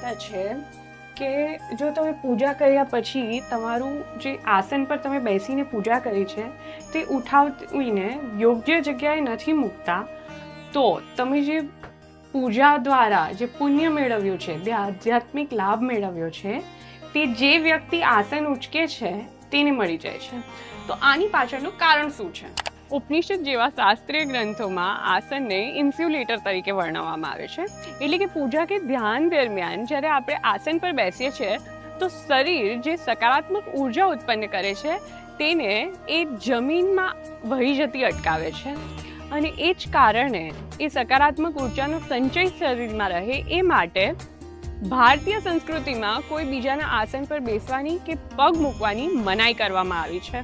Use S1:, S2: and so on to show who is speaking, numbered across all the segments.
S1: માન્યતા છે કે જો તમે પૂજા કર્યા પછી તમારું જે આસન પર તમે બેસીને પૂજા કરી છે તે ઉઠાવીને યોગ્ય જગ્યાએ નથી મૂકતા તો તમે જે પૂજા દ્વારા જે પુણ્ય મેળવ્યું છે, જે આધ્યાત્મિક લાભ મેળવ્યો છે તે જે વ્યક્તિ આસન ઉચકે છે તેને મળી જાય છે. તો આની પાછળનું કારણ શું છે? ઉપનિષદ જેવા શાસ્ત્રીય ગ્રંથોમાં આસનને ઇન્સ્યુલેટર તરીકે વર્ણવવામાં આવે છે. એટલે કે પૂજા કે ધ્યાન દરમિયાન જ્યારે આપણે આસન પર બેસીએ છીએ તો શરીર જે સકારાત્મક ઉર્જા ઉત્પન્ન કરે છે તેને એ જમીનમાં વહી જતી અટકાવે છે અને એ જ કારણે એ સકારાત્મક ઉર્જાનો સંચય શરીરમાં રહે એ માટે ભારતીય સંસ્કૃતિમાં કોઈ બીજાના આસન પર બેસવાની કે પગ મૂકવાની મનાઈ કરવામાં આવી છે.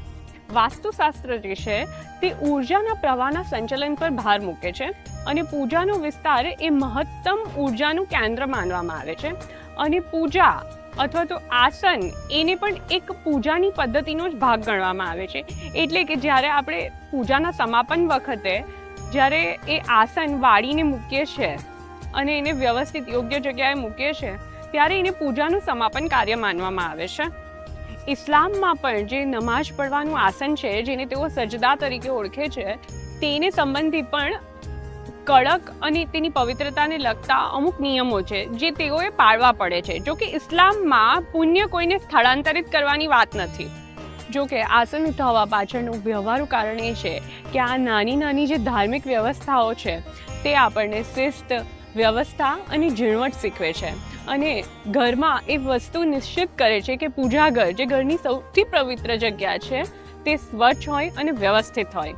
S1: વાસ્તુશાસ્ત્ર જે છે તે ઉર્જાના પ્રવાહના સંચાલન પર ભાર મૂકે છે અને પૂજાનો વિસ્તાર એ મહત્તમ ઉર્જાનું કેન્દ્ર માનવામાં આવે છે અને પૂજા અથવા તો આસન એને પણ એક પૂજાની પદ્ધતિનો જ ભાગ ગણવામાં આવે છે. એટલે કે જ્યારે આપણે પૂજાના સમાપન વખતે જ્યારે એ આસન વાળીને મૂકીએ છીએ અને એને વ્યવસ્થિત યોગ્ય જગ્યાએ મૂકીએ છીએ ત્યારે એને પૂજાનું સમાપન કાર્ય માનવામાં આવે છે. ઇસ્લામમાં પણ જે નમાઝ પડવાનું આસન છે જેને તેઓ સજદા તરીકે ઓળખે છે તેને સંબંધિત પણ કડક અને તેની પવિત્રતાને લગતા અમુક નિયમો છે જે તેઓએ પાળવા પડે છે. જો કે ઇસ્લામમાં પુણ્ય કોઈને સ્થળાંતરિત કરવાની વાત નથી. જો કે આસન ઉઠાવવા પાછળનું વ્યવહારુ કારણ એ છે કે આ નાની નાની જે ધાર્મિક વ્યવસ્થાઓ છે તે આપણને શિસ્ત, વ્યવસ્થા અને ઝીણવટ શીખવે છે અને ઘરમાં એ વસ્તુ નિશ્ચિત કરે છે કે પૂજાઘર જે ઘરની સૌથી પવિત્ર જગ્યા છે તે સ્વચ્છ હોય અને વ્યવસ્થિત હોય.